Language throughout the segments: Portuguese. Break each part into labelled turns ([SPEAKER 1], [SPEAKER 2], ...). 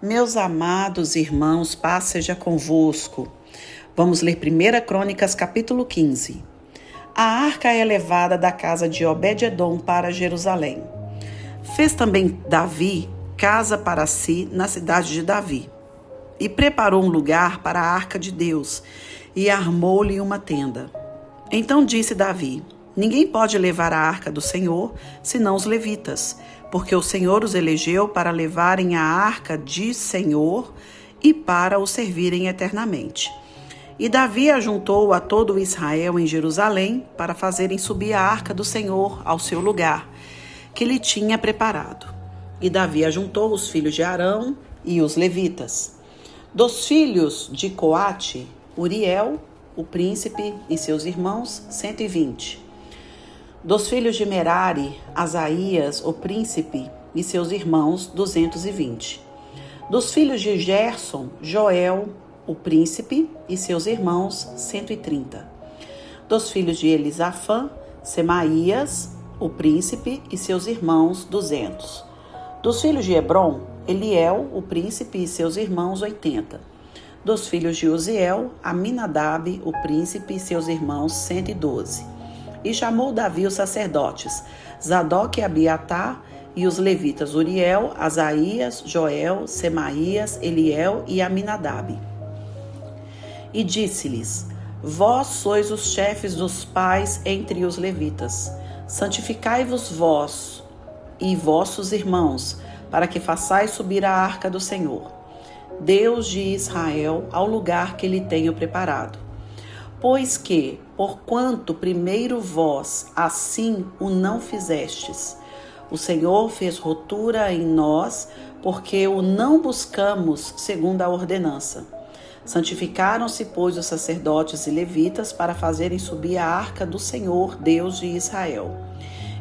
[SPEAKER 1] Meus amados irmãos, paz seja convosco. Vamos ler 1 Crônicas, capítulo 15. A arca é levada da casa de Obed-edom para Jerusalém. Fez também Davi casa para si na cidade de Davi, e preparou um lugar para a arca de Deus, e armou-lhe uma tenda. Então disse Davi: ninguém pode levar a arca do Senhor, senão os levitas, porque o Senhor os elegeu para levarem a arca de Senhor e para o servirem eternamente. E Davi ajuntou a todo Israel em Jerusalém para fazerem subir a arca do Senhor ao seu lugar, que lhe tinha preparado. E Davi ajuntou os filhos de Arão e os levitas. Dos filhos de Coate, Uriel, o príncipe, e seus irmãos, 120. Dos filhos de Merari, Asaías, o príncipe, e seus irmãos, 220. Dos filhos de Gerson, Joel, o príncipe, e seus irmãos, 130. Dos filhos de Elisafã, Semaías, o príncipe, e seus irmãos, 200. Dos filhos de Hebron, Eliel, o príncipe, e seus irmãos, 80. Dos filhos de Uziel, Aminadab, o príncipe, e seus irmãos, 112. E chamou Davi os sacerdotes, Zadok e Abiatar, e os levitas Uriel, Asaías, Joel, Semaías, Eliel e Aminadab. E disse-lhes: vós sois os chefes dos pais entre os levitas. Santificai-vos vós e vossos irmãos, para que façais subir a arca do Senhor, Deus de Israel, ao lugar que lhe tenho preparado. Pois que, porquanto primeiro vós assim o não fizestes, o Senhor fez rotura em nós, porque o não buscamos segundo a ordenança. Santificaram-se, pois, os sacerdotes e levitas para fazerem subir a arca do Senhor, Deus de Israel.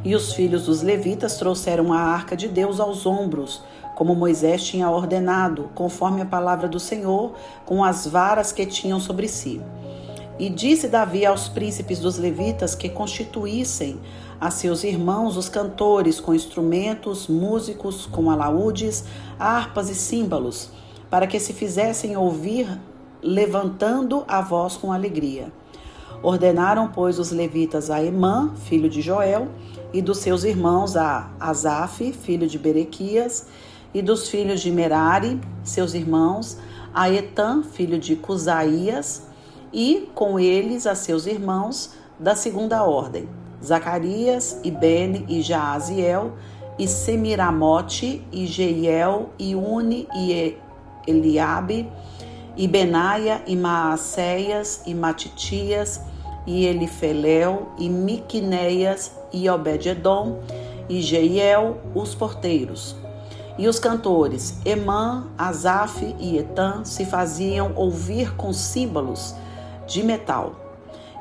[SPEAKER 1] E os filhos dos levitas trouxeram a arca de Deus aos ombros, como Moisés tinha ordenado, conforme a palavra do Senhor, com as varas que tinham sobre si. E disse Davi aos príncipes dos levitas que constituíssem a seus irmãos os cantores com instrumentos, músicos com alaúdes, harpas e símbolos, para que se fizessem ouvir, levantando a voz com alegria. Ordenaram, pois, os levitas a Emã, filho de Joel, e dos seus irmãos a Asaf, filho de Berequias, e dos filhos de Merari, seus irmãos, a Etã, filho de Cusaías, e com eles a seus irmãos da segunda ordem, Zacarias, e Bene, e Jaaziel, e Semiramote, e Jeiel, e Uni, e Eliabe, e Benaia, e Maacéias, e Matitias, e Elifelel, e Miquineias, e Obed-edom, e Jeiel, os porteiros. E os cantores Emã, Asaf e Etã se faziam ouvir com símbolos de metal.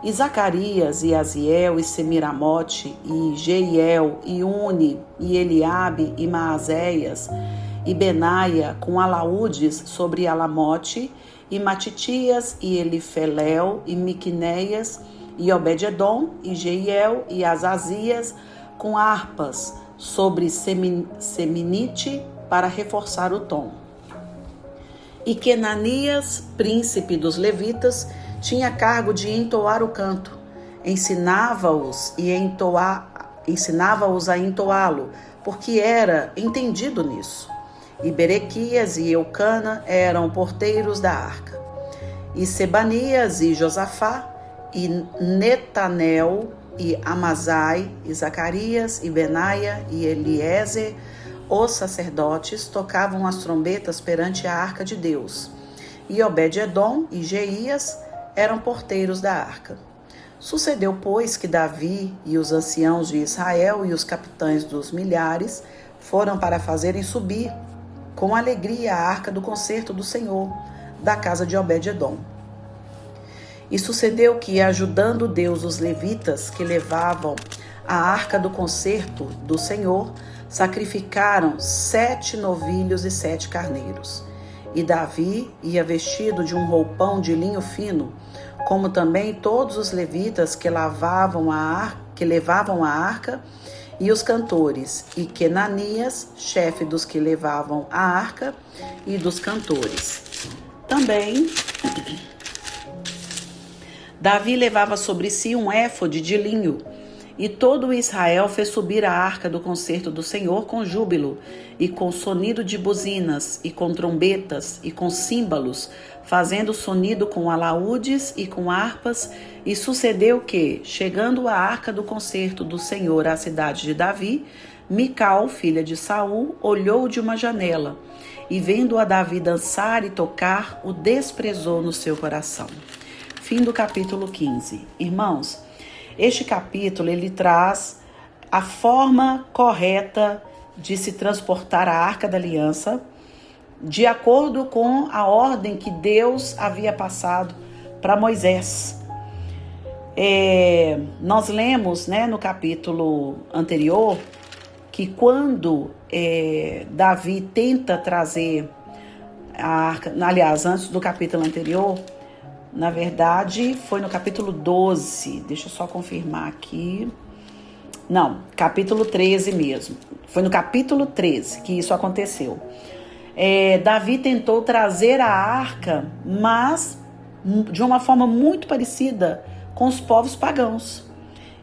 [SPEAKER 1] E Zacarias, e Aziel, e Semiramote, e Jeiel, e Uni, e Eliabe, e Maazéias, e Benaia, com alaúdes sobre Alamote, e Matitias, e Elifelel, e Miquineias, e Obed-edom, e Jeiel, e Azazias, com harpas sobre Seminite, para reforçar o tom. E Quenanias, príncipe dos levitas, tinha cargo de entoar o canto, ensinava-os a entoá-lo, porque era entendido nisso. E Berequias e Eucana eram porteiros da arca. E Sebanias e Josafá, e Netanel, e Amazai, e Zacarias, e Benaia, e Eliezer, os sacerdotes, tocavam as trombetas perante a arca de Deus. E Obed-edom e Jeías eram porteiros da arca. Sucedeu, pois, que Davi e os anciãos de Israel e os capitães dos milhares foram para fazerem subir com alegria a arca do concerto do Senhor, da casa de Obed-edom. E sucedeu que, ajudando Deus os levitas que levavam a arca do concerto do Senhor, sacrificaram 7 novilhos e 7 carneiros. E Davi ia vestido de um roupão de linho fino, como também todos os levitas que levavam a arca, e os cantores, e Quenanias, chefe dos que levavam a arca e dos cantores. Também Davi levava sobre si um éfode de linho, e todo Israel fez subir a arca do concerto do Senhor com júbilo, e com sonido de buzinas, e com trombetas, e com símbalos, fazendo sonido com alaúdes e com harpas. E sucedeu que, chegando a arca do concerto do Senhor à cidade de Davi, Mical, filha de Saul, olhou de uma janela, e vendo a Davi dançar e tocar, o desprezou no seu coração. Fim do capítulo 15. Irmãos, este capítulo ele traz a forma correta de se transportar a Arca da Aliança, de acordo com a ordem que Deus havia passado para Moisés. Nós lemos, no capítulo anterior, que quando Davi tenta trazer a arca, aliás, antes do capítulo anterior, na verdade, foi no capítulo 12, deixa eu só confirmar aqui. Não, capítulo 13 mesmo. Foi no capítulo 13 que isso aconteceu. Davi tentou trazer a arca, mas de uma forma muito parecida com os povos pagãos.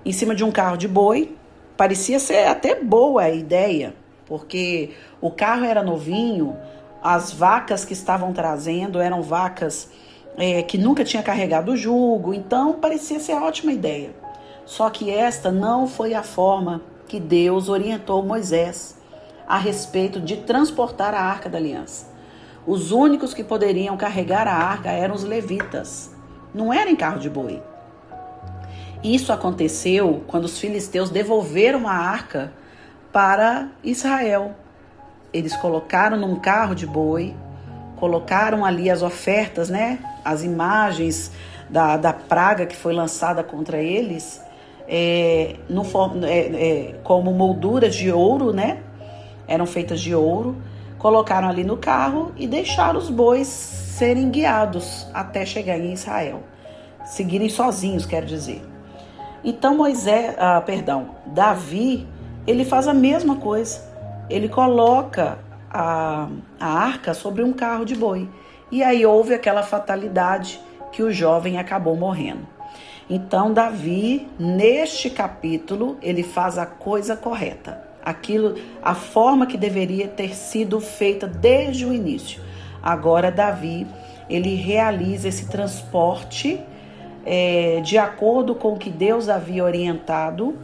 [SPEAKER 1] Em cima de um carro de boi, parecia ser até boa a ideia, porque o carro era novinho, as vacas que estavam trazendo eram vacas que nunca tinha carregado o jugo, então parecia ser ótima ideia. Só que esta não foi a forma que Deus orientou Moisés a respeito de transportar a Arca da Aliança. Os únicos que poderiam carregar a arca eram os levitas, não era em carro de boi. Isso aconteceu quando os filisteus devolveram a arca para Israel. Eles colocaram num carro de boi, colocaram ali as ofertas, as imagens da praga que foi lançada contra eles, como molduras de ouro, eram feitas de ouro, colocaram ali no carro e deixaram os bois serem guiados até chegar em Israel, seguirem sozinhos, quero dizer. Então Davi, ele faz a mesma coisa, ele coloca a arca sobre um carro de boi. E aí houve aquela fatalidade que o jovem acabou morrendo. Então Davi, neste capítulo, ele faz a coisa correta. A forma que deveria ter sido feita desde o início. Agora Davi, ele realiza esse transporte de acordo com o que Deus havia orientado,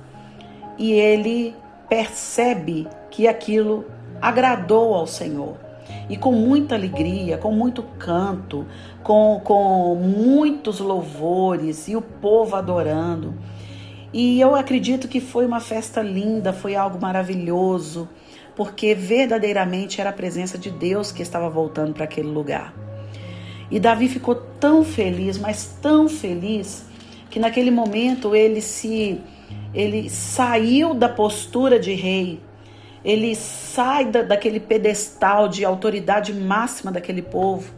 [SPEAKER 1] e ele percebe que aquilo agradou ao Senhor. E com muita alegria, com muito canto, com muitos louvores e o povo adorando. E eu acredito que foi uma festa linda, foi algo maravilhoso, porque verdadeiramente era a presença de Deus que estava voltando para aquele lugar. E Davi ficou tão feliz, mas tão feliz, que naquele momento ele saiu da postura de rei. Ele sai daquele pedestal de autoridade máxima daquele povo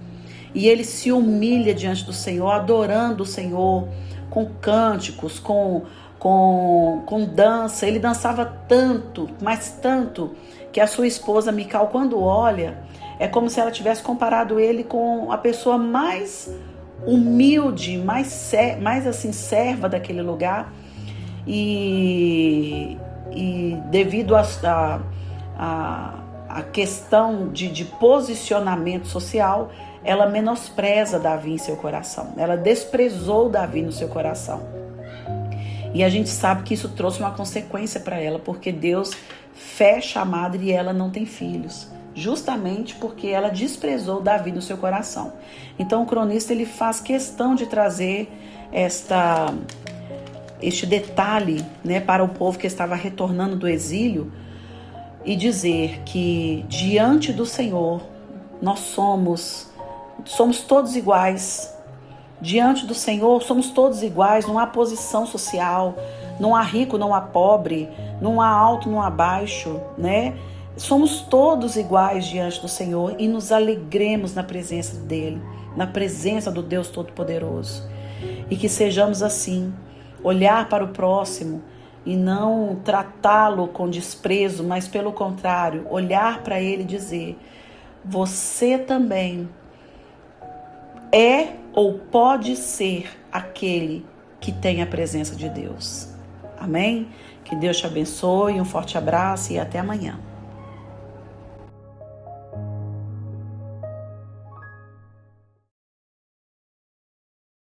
[SPEAKER 1] e ele se humilha diante do Senhor, adorando o Senhor com cânticos, com dança. Ele dançava tanto, mas tanto, que a sua esposa Mical, quando olha, é como se ela tivesse comparado ele com a pessoa mais humilde, mais assim, serva daquele lugar. E devido a questão de posicionamento social, ela menospreza Davi em seu coração. Ela desprezou Davi no seu coração. E a gente sabe que isso trouxe uma consequência para ela, porque Deus fecha a madre e ela não tem filhos, justamente porque ela desprezou Davi no seu coração. Então o cronista ele faz questão de trazer este detalhe, para o povo que estava retornando do exílio, e dizer que diante do Senhor nós somos todos iguais. Diante do Senhor somos todos iguais, não há posição social, não há rico, não há pobre, não há alto, não há baixo, Somos todos iguais diante do Senhor e nos alegremos na presença dele, na presença do Deus Todo-Poderoso. E que sejamos assim, olhar para o próximo e não tratá-lo com desprezo, mas pelo contrário, olhar para ele e dizer: você também é ou pode ser aquele que tem a presença de Deus. Amém? Que Deus te abençoe, um forte abraço e até amanhã.